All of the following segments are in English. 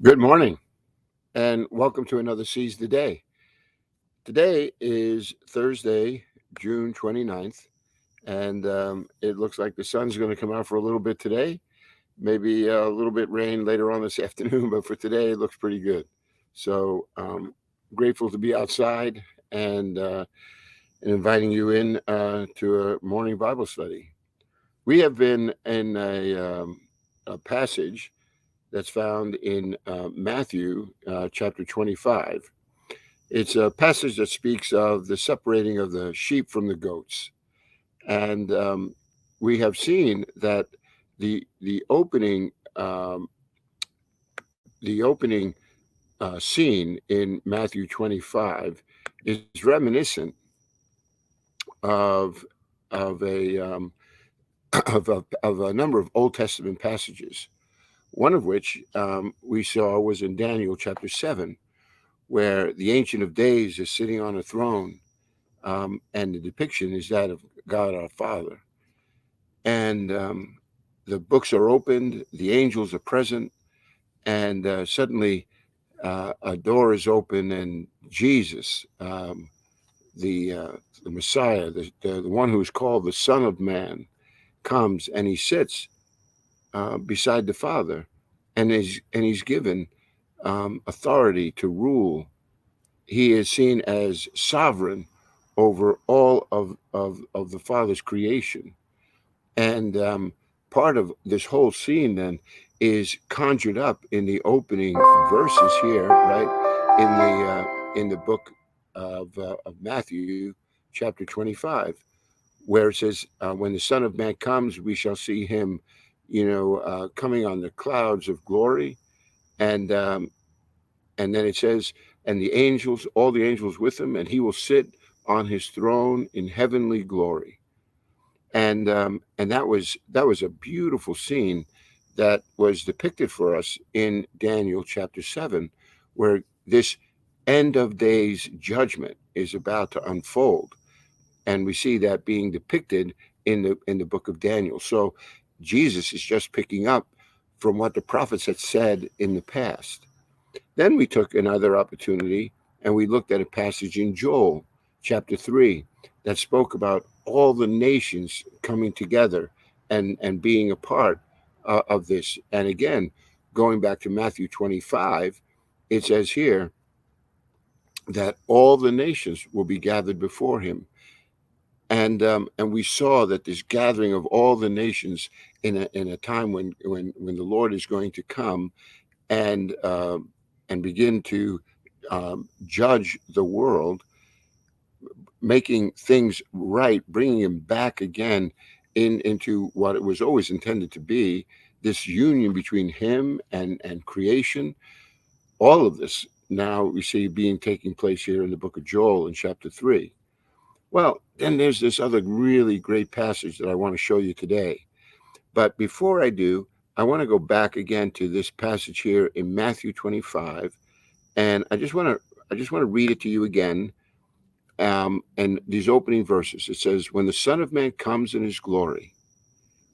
Good morning and welcome to another Seize the Day. Today is Thursday, June 29th, and it looks like the sun's going to come out for a little bit today. Maybe a little bit rain later on this afternoon, but for today it looks pretty good. So grateful to be outside and inviting you in to a morning Bible study. We have been in a passage that's found in Matthew chapter 25. It's a passage that speaks of the separating of the sheep from the goats, and we have seen that the opening the opening scene in Matthew 25 is reminiscent of of a of a number of Old Testament passages. One of which we saw was in Daniel chapter 7, where the Ancient of Days is sitting on a throne, and the depiction is that of God our Father. And the books are opened, the angels are present, and suddenly a door is open, and Jesus, the Messiah, the one who is called the Son of Man, comes and he sits beside the Father, and he's given authority to rule. He is seen as sovereign over all of the Father's creation. And part of this whole scene then is conjured up in the opening verses here, right, in the book of Matthew, chapter 25, where it says, "When the Son of Man comes, we shall see him, coming on the clouds of glory." And and then it says, "And the angels, all the angels with him, and he will sit on his throne in heavenly glory." And that was a beautiful scene that was depicted for us in Daniel chapter 7, where this end of days judgment is about to unfold, and we see that being depicted in the book of Daniel. So Jesus is just picking up from what the prophets had said in the past. Then we took another opportunity and we looked at a passage in Joel chapter 3 that spoke about all the nations coming together and being a part of this. And again, going back to Matthew 25, it says here that all the nations will be gathered before him. And we saw that this gathering of all the nations in a time when the Lord is going to come and and begin to judge the world, making things right, bringing him back again into what it was always intended to be, this union between him and creation. All of this now we see being taking place here in the book of Joel in chapter 3. Well, then there's this other really great passage that I want to show you today. But before I do, I want to go back again to this passage here in Matthew 25, and I just want to read it to you again. And these opening verses, it says, "When the Son of Man comes in his glory,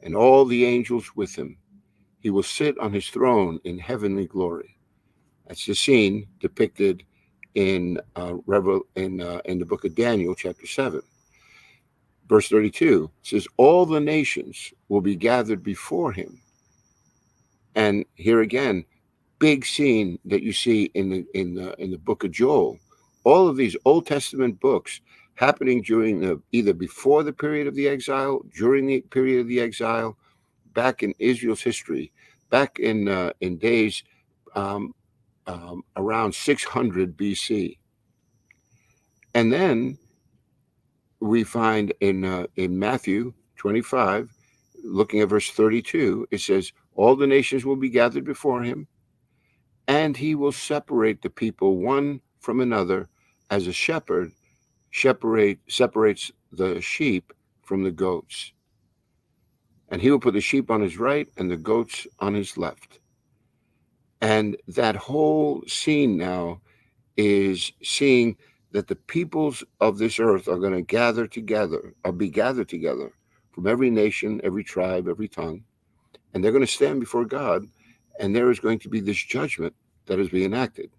and all the angels with him, he will sit on his throne in heavenly glory." That's the scene depicted in the book of Daniel, chapter 7. Verse 32 says, "All the nations will be gathered before him." And here again, big scene that you see in the book of Joel. All of these Old Testament books happening during either before the period of the exile, during the period of the exile, back in Israel's history, back in days around 600 BC. And then we find in Matthew 25, looking at verse 32, it says, "All the nations will be gathered before him, and he will separate the people one from another, as a shepherd separates the sheep from the goats. And he will put the sheep on his right and the goats on his left." And that whole scene now is seeing that the peoples of this earth are going to gather together, or be gathered together from every nation, every tribe, every tongue, and they're going to stand before God, and there is going to be this judgment. that is being enacted.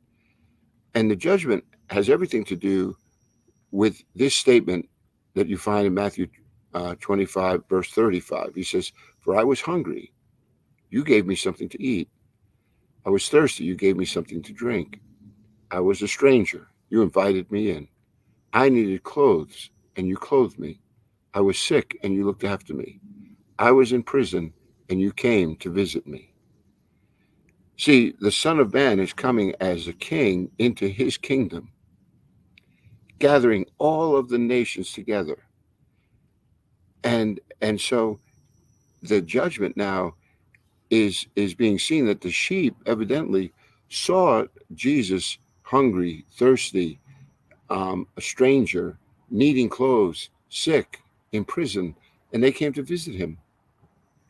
And the judgment has everything to do with this statement that you find in Matthew 25, verse 35. He says, "For I was hungry, you gave me something to eat. I was thirsty, you gave me something to drink. I was a stranger, you invited me in. I needed clothes, and you clothed me. I was sick, and you looked after me. I was in prison, and you came to visit me." See, the Son of Man is coming as a king into his kingdom, gathering all of the nations together. And so the judgment now is being seen that the sheep evidently saw Jesus hungry, thirsty, a stranger, needing clothes, sick, in prison, and they came to visit him.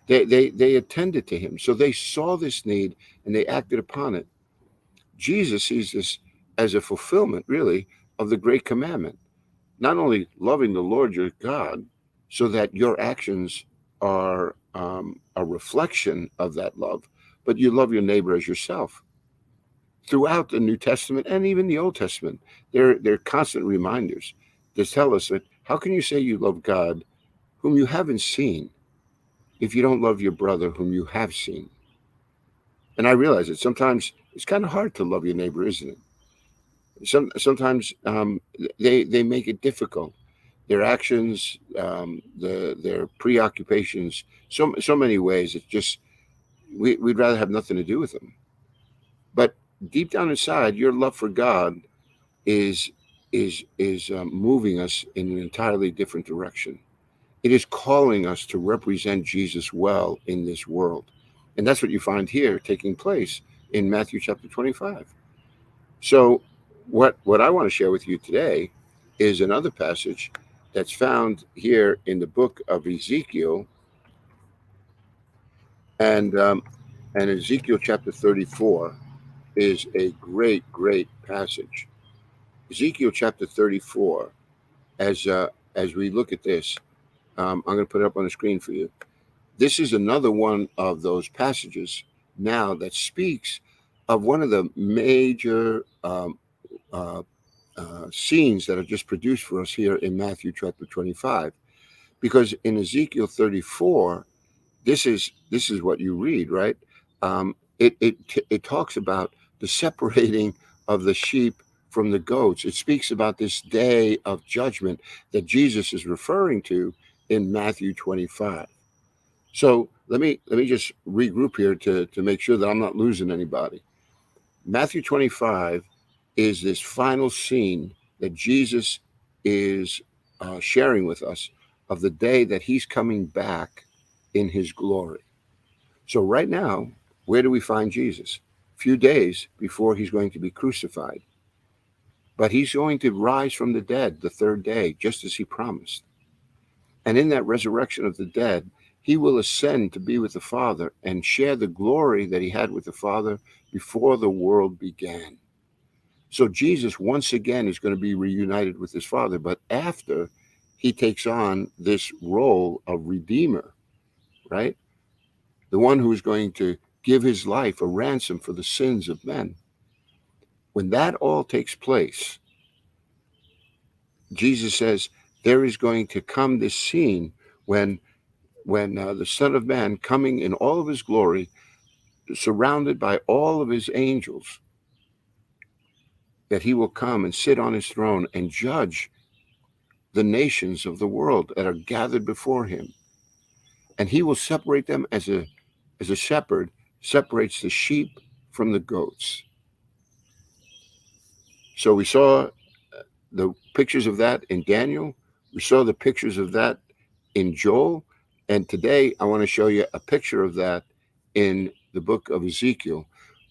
They attended to him. So they saw this need and they acted upon it. Jesus sees this as a fulfillment, really, of the great commandment. Not only loving the Lord your God so that your actions are a reflection of that love, but you love your neighbor as yourself. Throughout the New Testament and even the Old Testament, there are constant reminders that tell us that how can you say you love God whom you haven't seen if you don't love your brother whom you have seen? And I realize that sometimes it's kind of hard to love your neighbor, isn't it? Sometimes they make it difficult. Their actions, their preoccupations, so many ways. It's just we'd rather have nothing to do with them. But deep down inside, your love for God is moving us in an entirely different direction. It is calling us to represent Jesus well in this world, and that's what you find here taking place in Matthew chapter 25. So, what I want to share with you today is another passage that's found here in the book of Ezekiel, and and Ezekiel chapter 34 is a great passage. Ezekiel chapter 34. As we look at this, I'm going to put it up on the screen for you. This is another one of those passages now that speaks of one of the major uh, scenes that are just produced for us here in Matthew chapter 25. Because in Ezekiel 34, this is what you read, right? It talks about the separating of the sheep from the goats. It speaks about this day of judgment that Jesus is referring to in Matthew 25. So let me just regroup here to make sure that I'm not losing anybody. Matthew 25 is this final scene that Jesus is sharing with us of the day that he's coming back in his glory. So right now, where do we find Jesus? A few days before he's going to be crucified. But he's going to rise from the dead the third day, just as he promised. And in that resurrection of the dead, he will ascend to be with the Father and share the glory that he had with the Father before the world began. So Jesus once again is going to be reunited with his Father, but after he takes on this role of Redeemer, right? The one who is going to give his life a ransom for the sins of men. When that all takes place, Jesus says there is going to come this scene when the Son of Man, coming in all of his glory, surrounded by all of his angels, that he will come and sit on his throne and judge the nations of the world that are gathered before him. And he will separate them as a shepherd separates the sheep from the goats. So we saw the pictures of that in Daniel. We saw the pictures of that in Joel. And today I want to show you a picture of that in the book of Ezekiel.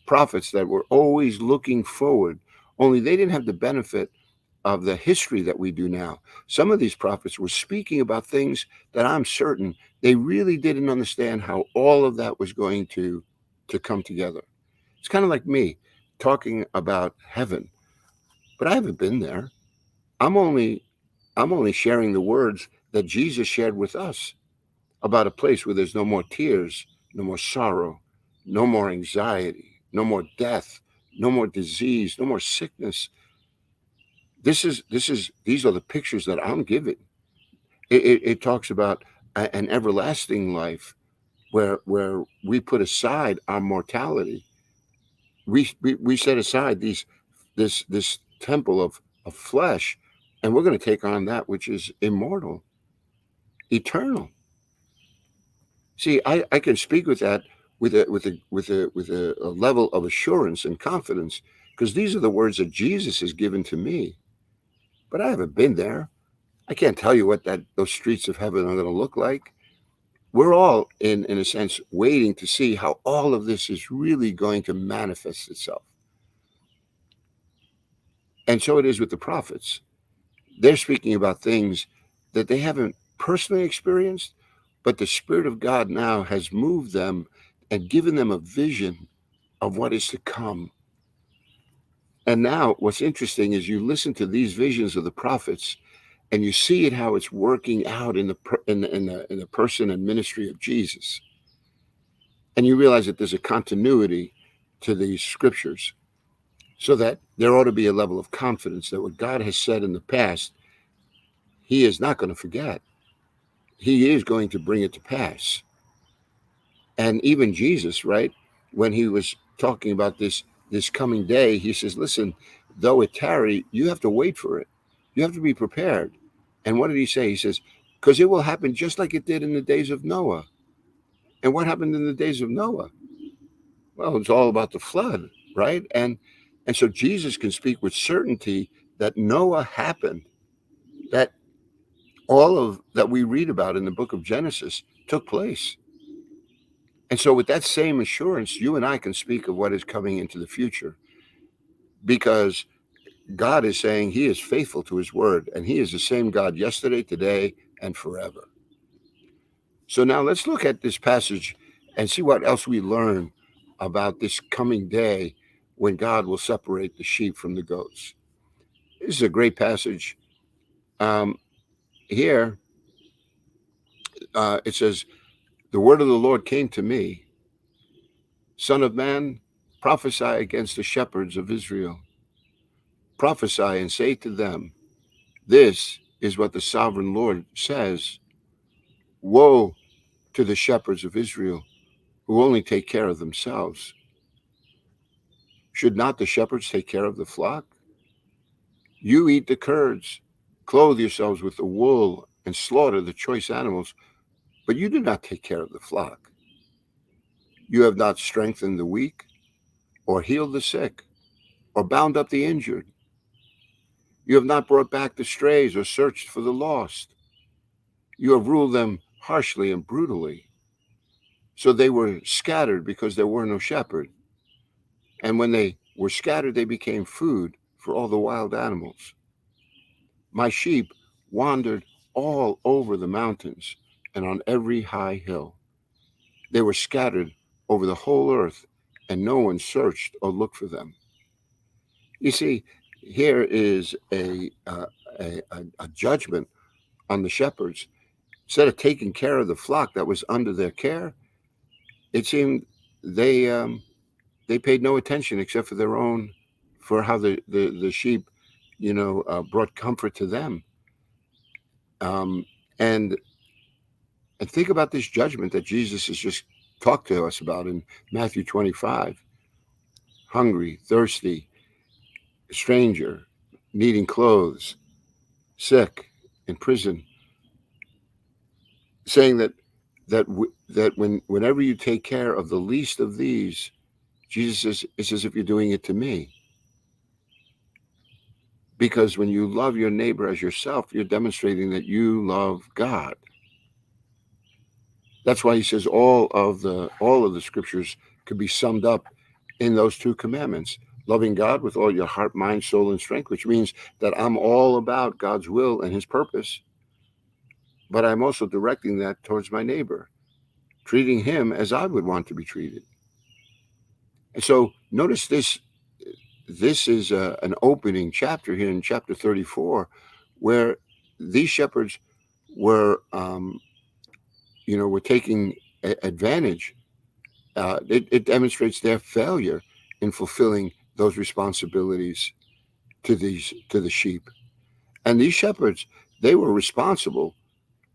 Prophets that were always looking forward, only they didn't have the benefit of the history that we do now. Some of these prophets were speaking about things that I'm certain they really didn't understand how all of that was going to come together. It's kind of like me talking about heaven, but I haven't been there. I'm only sharing the words that Jesus shared with us about a place where there's no more tears, no more sorrow, no more anxiety, no more death, no more disease, no more sickness. These are the pictures that I'm giving. It talks about an everlasting life where we put aside our mortality. We set aside this temple of flesh, and we're going to take on that which is immortal, eternal. See, I can speak with that with a level of assurance and confidence, because these are the words that Jesus has given to me. But I haven't been there. I can't tell you what those streets of heaven are going to look like. We're all in a sense waiting to see how all of this is really going to manifest itself. And so it is with the prophets. They're speaking about things that they haven't personally experienced, but the Spirit of God now has moved them and given them a vision of what is to come. And now what's interesting is you listen to these visions of the prophets and you see it how it's working out in the person and ministry of Jesus. And you realize that there's a continuity to these scriptures, so that there ought to be a level of confidence that what God has said in the past, he is not going to forget. He is going to bring it to pass. And even Jesus, right, when he was talking about this coming day, he says, listen, though it tarry, you have to wait for it. You have to be prepared. And what did he say? He says, because it will happen just like it did in the days of Noah. And what happened in the days of Noah? Well, it's all about the flood, right? And so Jesus can speak with certainty that Noah happened, that all of that we read about in the book of Genesis took place. And so with that same assurance, you and I can speak of what is coming into the future, because God is saying he is faithful to his word, and he is the same God yesterday, today, and forever. So now let's look at this passage and see what else we learn about this coming day when God will separate the sheep from the goats. This is a great passage. Here, it says, the word of the Lord came to me, Son of man, prophesy against the shepherds of Israel. Prophesy and say to them, this is what the sovereign Lord says. Woe to the shepherds of Israel who only take care of themselves. Should not the shepherds take care of the flock? You eat the curds, clothe yourselves with the wool, and slaughter the choice animals, but you do not take care of the flock. You have not strengthened the weak, or healed the sick, or bound up the injured. You have not brought back the strays, or searched for the lost. You have ruled them harshly and brutally. So they were scattered because there were no shepherd. And when they were scattered, they became food for all the wild animals. My sheep wandered all over the mountains and on every high hill. They were scattered over the whole earth, and no one searched or looked for them. You see, here is a judgment on the shepherds. Instead of taking care of the flock that was under their care, it seemed they paid no attention except for their own, for how the sheep, brought comfort to them. Um, and and think about this judgment that Jesus has just talked to us about in Matthew 25. Hungry, thirsty, stranger, needing clothes, sick, in prison, saying that whenever you take care of the least of these, Jesus says, it's as if you're doing it to me. Because when you love your neighbor as yourself, you're demonstrating that you love God. That's why he says all of the scriptures could be summed up in those two commandments: loving God with all your heart, mind, soul, and strength, which means that I'm all about God's will and his purpose, but I'm also directing that towards my neighbor, treating him as I would want to be treated. And so notice this is an opening chapter here in chapter 34, where these shepherds were were taking advantage. It demonstrates their failure in fulfilling those responsibilities to the sheep. And these shepherds, they were responsible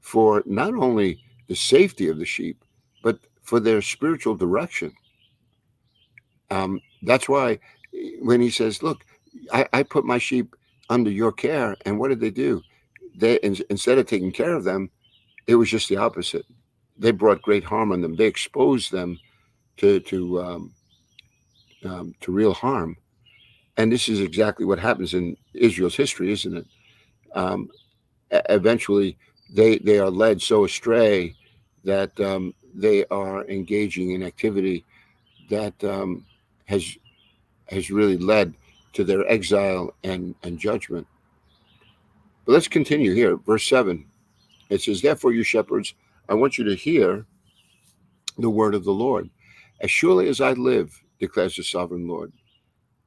for not only the safety of the sheep, but for their spiritual direction. That's why when he says, look, I put my sheep under your care. And what did they do? Instead of taking care of them, it was just the opposite. They brought great harm on them. They exposed them to real harm. And this is exactly what happens in Israel's history, isn't it? Um, Eventually, they are led so astray that they are engaging in activity that has has really led to their exile and judgment. But let's continue here. Verse 7. It says, therefore, you shepherds, I want you to hear the word of the Lord. As surely as I live, declares the sovereign Lord,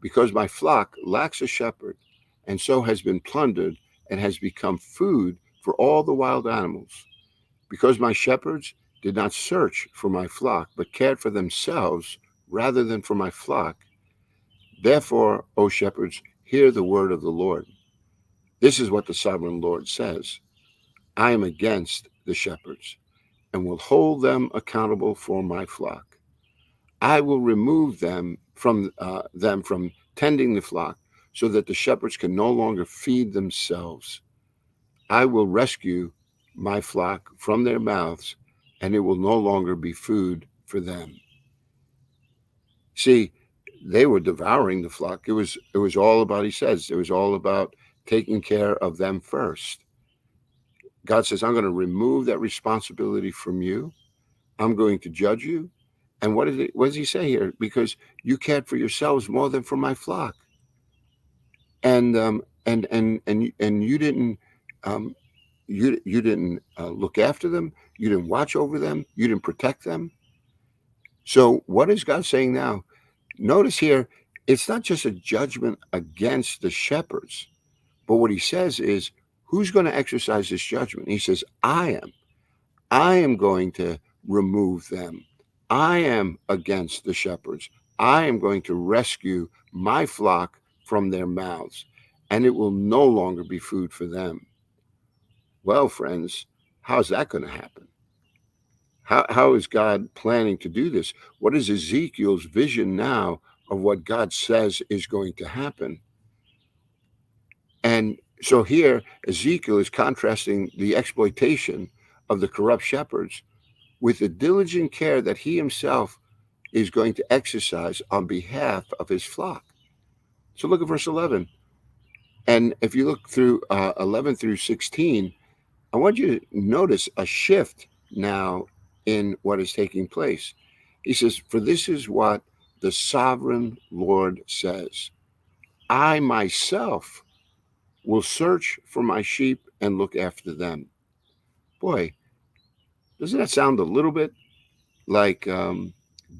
because my flock lacks a shepherd, and so has been plundered and has become food for all the wild animals. Because my shepherds did not search for my flock, but cared for themselves rather than for my flock. Therefore, O shepherds, hear the word of the Lord. This is what the sovereign Lord says. I am against the shepherds and will hold them accountable for my flock. I will remove them from tending the flock so that the shepherds can no longer feed themselves. I will rescue my flock from their mouths, and it will no longer be food for them. See, they were devouring the flock. It was all about, he says, it was all about taking care of them first. God says, I'm going to remove that responsibility from you. I'm going to judge you. And what does he say here? Because you cared for yourselves more than for my flock. And you didn't um, you didn't look after them. You didn't watch over them. You didn't protect them. So what is God saying now? Notice here, it's not just a judgment against the shepherds, but what he says is, who's going to exercise this judgment? He says, I am. I am going to remove them. I am against the shepherds. I am going to rescue my flock from their mouths, and it will no longer be food for them. Well, friends, how's that going to happen? How is God planning to do this? What is Ezekiel's vision now of what God says is going to happen? And so here, Ezekiel is contrasting the exploitation of the corrupt shepherds with the diligent care that he himself is going to exercise on behalf of his flock. So look at verse 11. And if you look through 11 through 16, I want you to notice a shift now in what is taking place. He says, for this is what the sovereign Lord says. I myself will search for my sheep and look after them. Boy, doesn't that sound a little bit like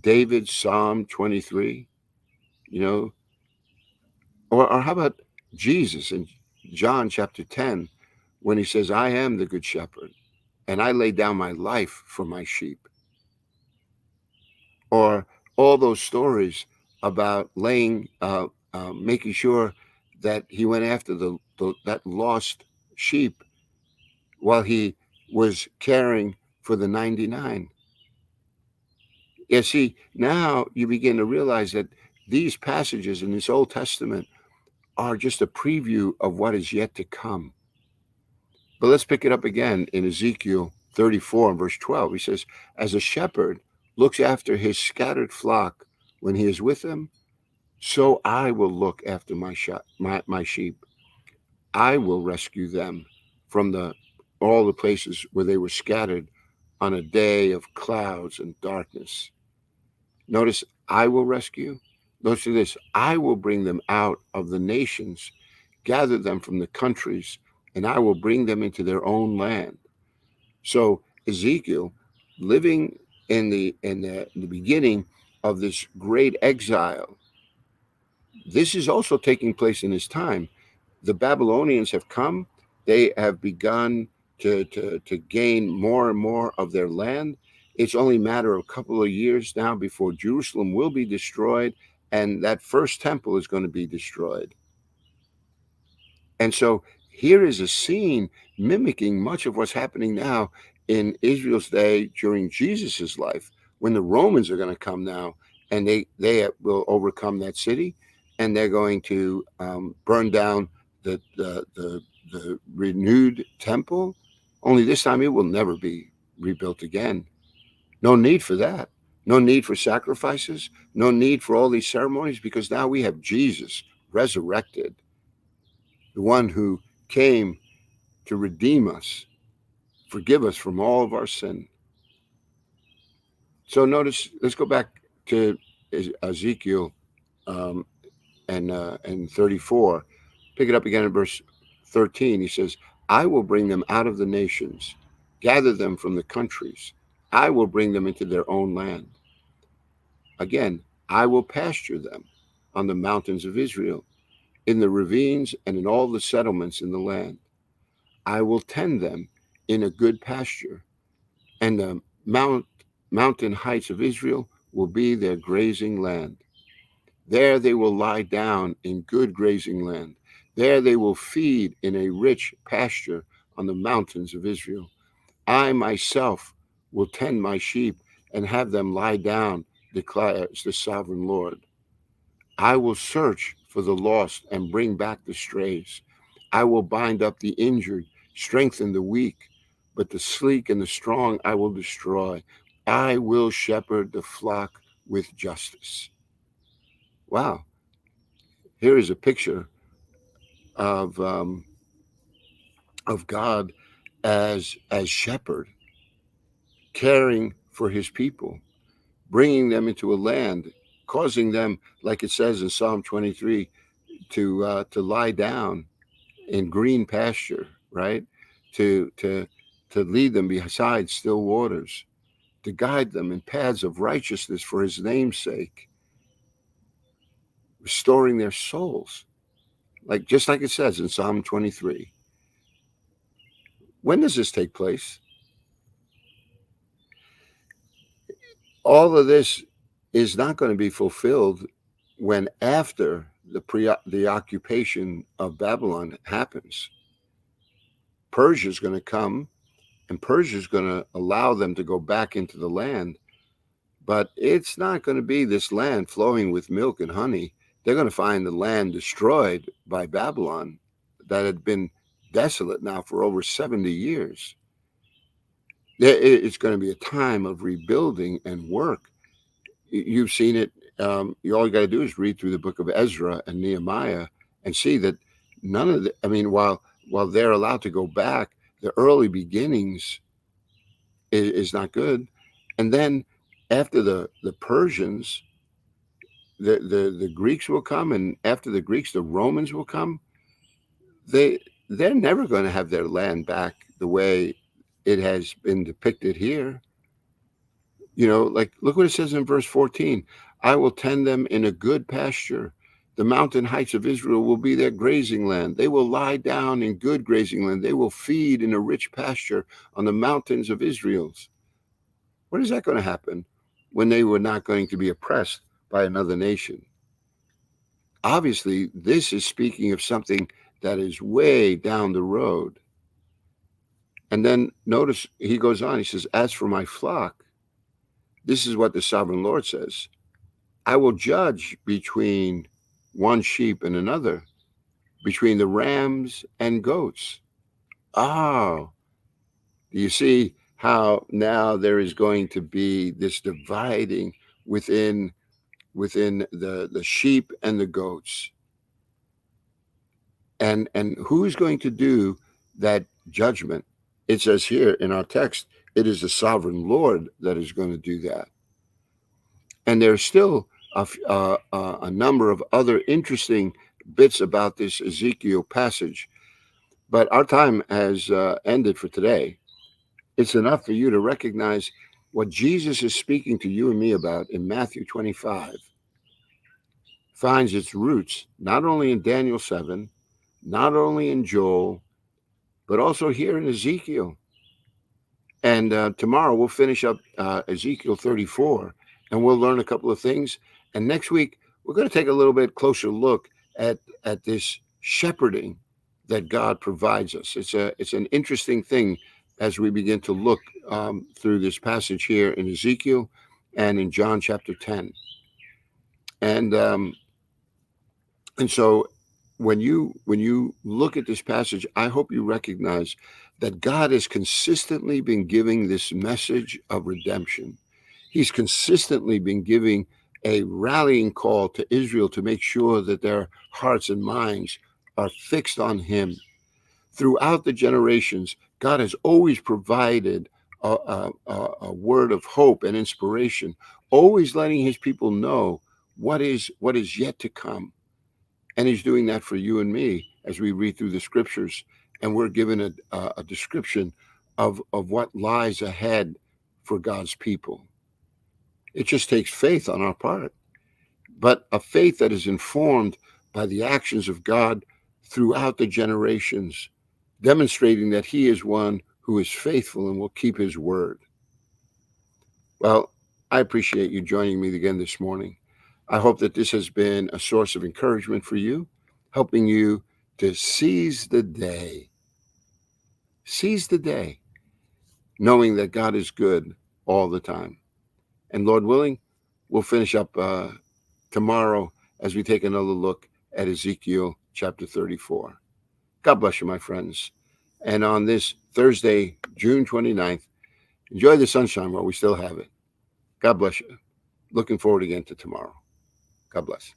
David's Psalm 23? You know, or how about Jesus in John chapter 10 when he says, I am the good shepherd and I lay down my life for my sheep? Or all those stories about making sure that he went after that lost sheep while he was caring for the 99. Yeah, see, now you begin to realize that these passages in this Old Testament are just a preview of what is yet to come. But let's pick it up again in Ezekiel 34 and verse 12. He says, as a shepherd looks after his scattered flock when he is with them, so I will look after my sheep. I will rescue them from all the places where they were scattered on a day of clouds and darkness. Notice, I will rescue. Notice this, I will bring them out of the nations, gather them from the countries, and I will bring them into their own land. So Ezekiel, living in the beginning of this great exile, this is also taking place in his time. The Babylonians have come. They have begun to gain more and more of their land. It's only a matter of a couple of years now before Jerusalem will be destroyed and that first temple is going to be destroyed. And so here is a scene mimicking much of what's happening now in Israel's day during Jesus's life, when the Romans are going to come now, and they will overcome that city, and they're going to burn down the renewed temple. Only this time it will never be rebuilt again. No need for that. No need for sacrifices. No need for all these ceremonies, because now we have Jesus resurrected, the one who came to redeem us, forgive us from all of our sin. So notice, let's go back to Ezekiel and 34. Pick it up again in verse 13. He says, I will bring them out of the nations, gather them from the countries. I will bring them into their own land. Again, I will pasture them on the mountains of Israel, in the ravines and in all the settlements in the land. I will tend them in a good pasture, and the mountain heights of Israel will be their grazing land. There they will lie down in good grazing land. There they will feed in a rich pasture on the mountains of Israel. I myself will tend my sheep and have them lie down, declares the sovereign Lord. I will search for the lost and bring back the strays. I will bind up the injured, strengthen the weak, but the sleek and the strong I will destroy. I will shepherd the flock with justice. Wow. Here is a picture of God as shepherd, caring for his people, bringing them into a land, causing them, like it says in Psalm 23, to lie down in green pasture, right? To lead them beside still waters, to guide them in paths of righteousness for his name's sake, restoring their souls, just like it says in Psalm 23. When does this take place? All of this is not going to be fulfilled when after the occupation of Babylon happens. Persia is going to come, and Persia is going to allow them to go back into the land, but it's not going to be this land flowing with milk and honey. They're going to find the land destroyed by Babylon that had been desolate now for over 70 years. It's going to be a time of rebuilding and work. You've seen it. All you got to do is read through the book of Ezra and Nehemiah and see that none of the, while they're allowed to go back, the early beginnings is not good. And then after the Persians, the Greeks will come, and after the Greeks, the Romans will come. They're never going to have their land back the way it has been depicted here. Look what it says in verse 14. I will tend them in a good pasture. The mountain heights of Israel will be their grazing land. They will lie down in good grazing land. They will feed in a rich pasture on the mountains of Israel's. When is that going to happen? When they were not going to be oppressed by another nation. Obviously, this is speaking of something that is way down the road. And then notice he goes on, he says, as for my flock, this is what the sovereign Lord says. I will judge between one sheep and another, between the rams and goats. Oh, do you see how now there is going to be this dividing within the sheep and the goats? And who's going to do that judgment? It says here in our text, it is the sovereign Lord that is going to do that. And there's still a number of other interesting bits about this Ezekiel passage, but our time has ended for today. It's enough for you to recognize what Jesus is speaking to you and me about in Matthew 25 finds its roots not only in Daniel 7, not only in Joel, but also here in Ezekiel. And tomorrow we'll finish up Ezekiel 34, and we'll learn a couple of things. And next week we're going to take a little bit closer look at this shepherding that God provides us. It's an interesting thing as we begin to look through this passage here in Ezekiel and in John chapter 10. And so when you look at this passage, I hope you recognize that God has consistently been giving this message of redemption. He's consistently been giving a rallying call to Israel to make sure that their hearts and minds are fixed on him. Throughout the generations, God has always provided a word of hope and inspiration, always letting his people know what is yet to come. And he's doing that for you and me as we read through the scriptures, and we're given a description of what lies ahead for God's people. It just takes faith on our part, but a faith that is informed by the actions of God throughout the generations, demonstrating that he is one who is faithful and will keep his word. Well, I appreciate you joining me again this morning. I hope that this has been a source of encouragement for you, helping you to seize the day. Seize the day, knowing that God is good all the time. And Lord willing, we'll finish up tomorrow as we take another look at Ezekiel chapter 34. God bless you, my friends. And on this Thursday, June 29th, enjoy the sunshine while we still have it. God bless you. Looking forward again to tomorrow. God bless.